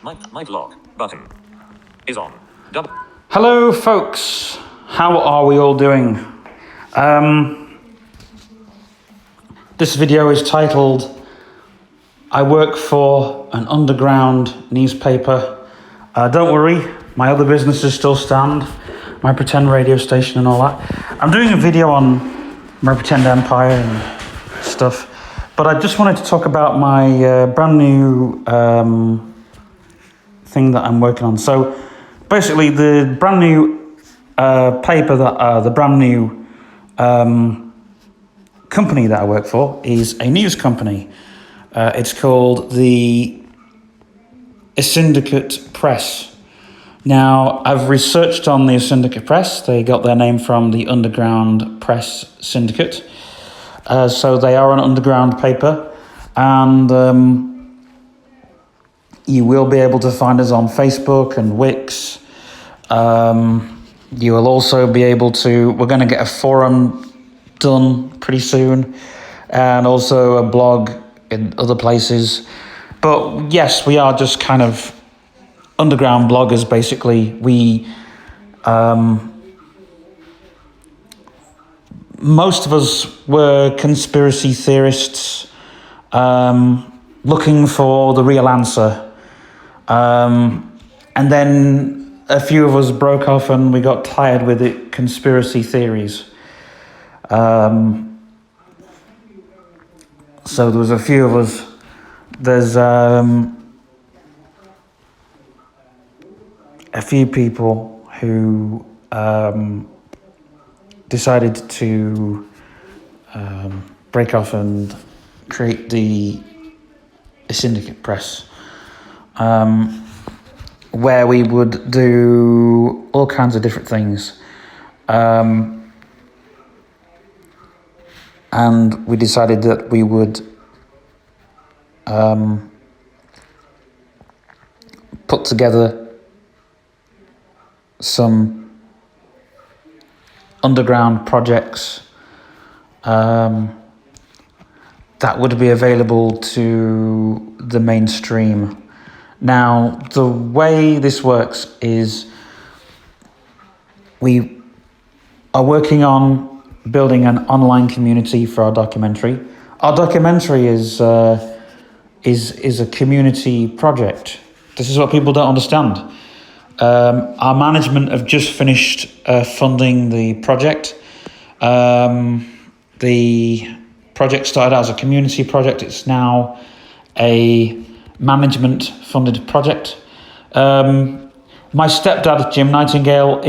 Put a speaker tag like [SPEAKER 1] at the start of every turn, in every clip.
[SPEAKER 1] Mic lock button is on.
[SPEAKER 2] Hello, folks. How are we all doing? This video is titled, I work for an underground newspaper. Don't worry, my other businesses still stand, my pretend radio station and all that. I'm doing a video on my pretend empire and stuff, but I just wanted to talk about my brand new thing that I'm working on. So basically the brand new paper that the brand new company that I work for is a news company. It's called the Syndicate Press. Now, I've researched on the Syndicate Press. They got their name from the Underground Press Syndicate. So they are an underground paper, and you will be able to find us on Facebook and Wix. You will also be able to, we're going to get a forum done pretty soon, and also a blog in other places. But yes, we are just kind of underground bloggers, basically. We, most of us were conspiracy theorists, looking for the real answer. And then a few of us broke off and we got tired with it, conspiracy theories. So there was a few of us. There's a few people who decided to break off and create the Syndicate Press, where we would do all kinds of different things. And we decided that we would put together some underground projects that would be available to the mainstream. Now, the way this works is we are working on building an online community for our documentary. Our documentary is a community project. This is what people don't understand. Our management have just finished funding the project. The project started out as a community project. It's now a management-funded project. My stepdad, Jim Nightingale,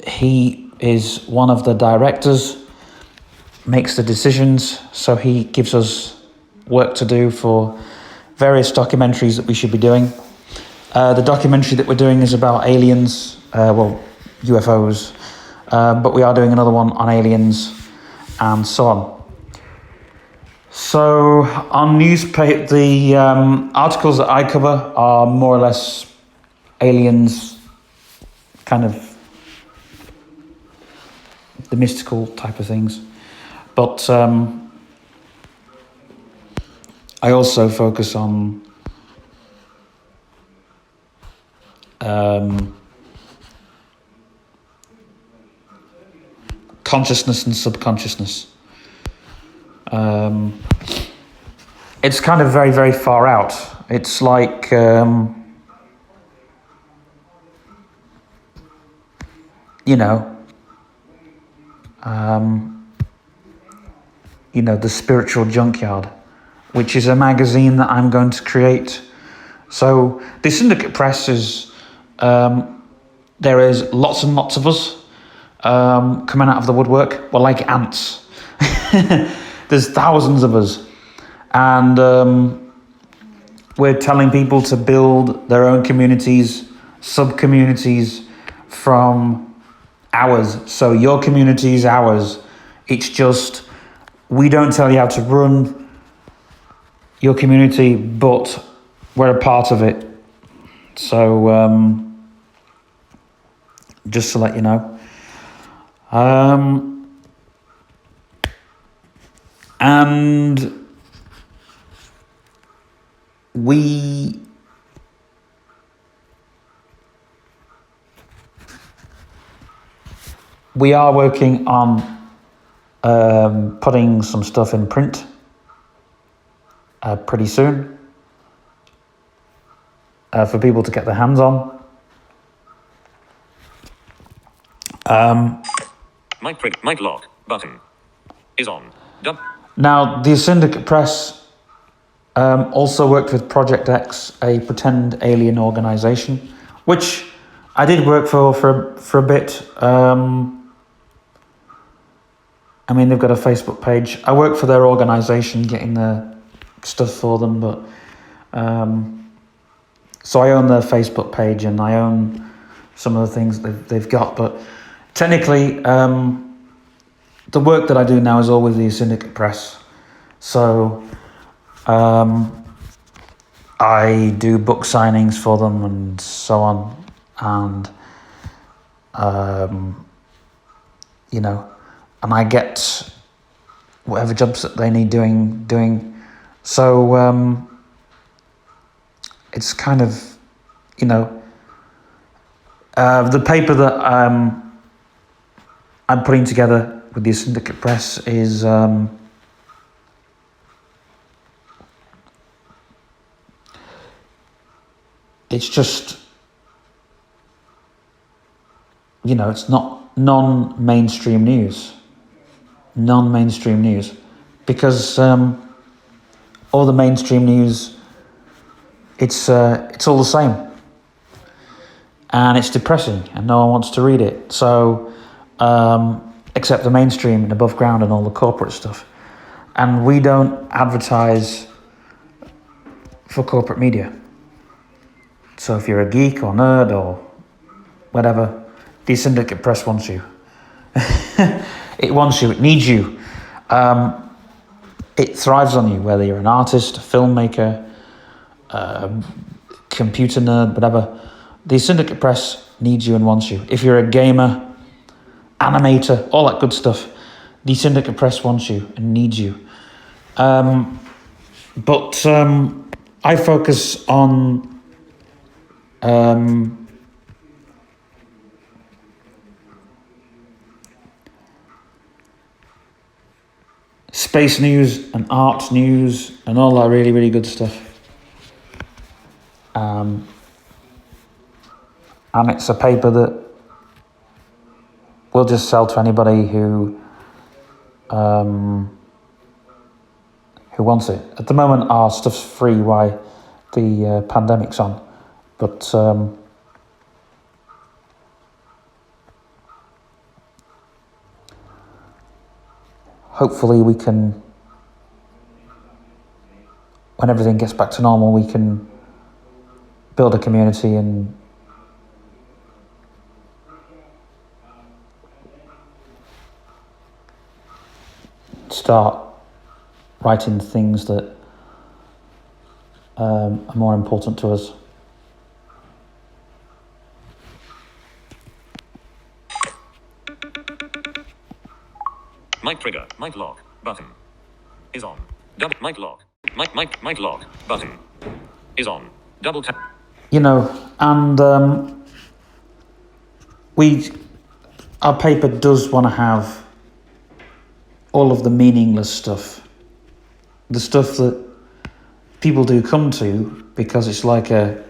[SPEAKER 2] he is one of the directors, makes the decisions, so he gives us work to do for various documentaries that we should be doing. The documentary that we're doing is about aliens, UFOs, but we are doing another one on aliens and so on. So on newspaper, the articles that I cover are more or less aliens, kind of the mystical type of things. But I also focus on consciousness and subconsciousness. It's kind of very, very far out. It's like the Spiritual Junkyard, which is a magazine that I'm going to create. So the Syndicate Press is, there is lots and lots of us coming out of the woodwork. We're like ants. There's thousands of us. And we're telling people to build their own communities, sub-communities from ours. So your community is ours. It's just, we don't tell you how to run your community, but we're a part of it. So just to let you know. And we are working on putting some stuff in print pretty soon for people to get their hands on.
[SPEAKER 1] Mic lock button is on.
[SPEAKER 2] Now, the Syndicate Press also worked with Project X, a pretend alien organization, which I did work for a bit. I mean, they've got a Facebook page. I work for their organization, getting the stuff for them, but so I own their Facebook page and I own some of the things they've got. But technically, the work that I do now is all with the Syndicate Press. So I do book signings for them and so on, and you know, and I get whatever jobs that they need doing. So it's kind of, you know, the paper that I'm putting together with the Syndicate Press is it's just, you know, it's not non-mainstream news, because all the mainstream news, it's all the same, and it's depressing, and no one wants to read it. So, except the mainstream and above ground and all the corporate stuff, and we don't advertise for corporate media. So if you're a geek or nerd or whatever, the Syndicate Press wants you. It wants you. It needs you. It thrives on you, whether you're an artist, a filmmaker, computer nerd, whatever. The Syndicate Press needs you and wants you. If you're a gamer, animator, all that good stuff, the Syndicate Press wants you and needs you. But I focus on space news and art news and all that really, really good stuff. And it's a paper that we'll just sell to anybody who wants it. At the moment, our stuff's free while the pandemic's on, but hopefully we can, when everything gets back to normal, we can build a community and start writing things that are more important to us.
[SPEAKER 1] Mic trigger, mic lock button is on. Mic lock, mic lock button is on. Double tap.
[SPEAKER 2] You know, and our paper does want to have all of the meaningless stuff, the stuff that people do come to because it's like a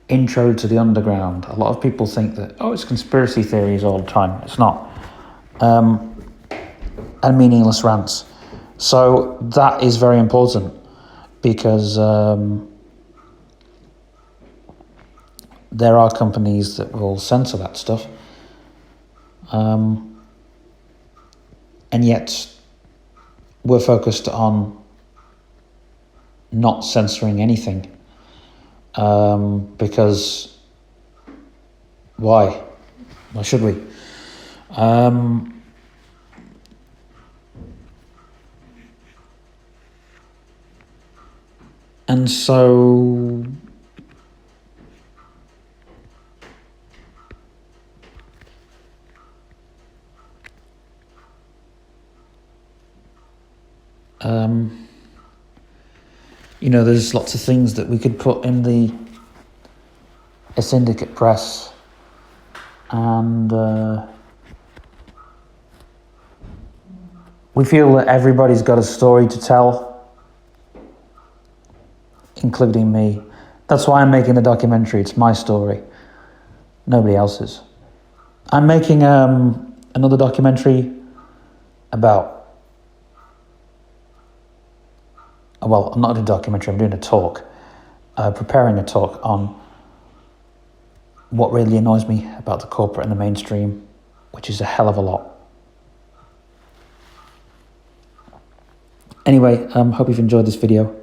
[SPEAKER 2] intro to the underground. A lot of people think that, it's conspiracy theories all the time. It's not. And meaningless rants. So that is very important because there are companies that will censor that stuff. And yet we're focused on not censoring anything. Because why? Why should we? And so know, there's lots of things that we could put in a syndicate press, and we feel that everybody's got a story to tell, including me. That's why I'm making the documentary. It's my story, nobody else's. I'm making another documentary about, well, I'm not doing a documentary, I'm doing a talk, preparing a talk on what really annoys me about the corporate and the mainstream, which is a hell of a lot. Anyway, hope you've enjoyed this video,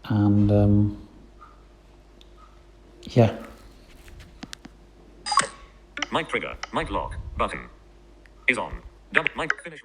[SPEAKER 2] and yeah.
[SPEAKER 1] Mic trigger, mic lock, button is on. Mic finish.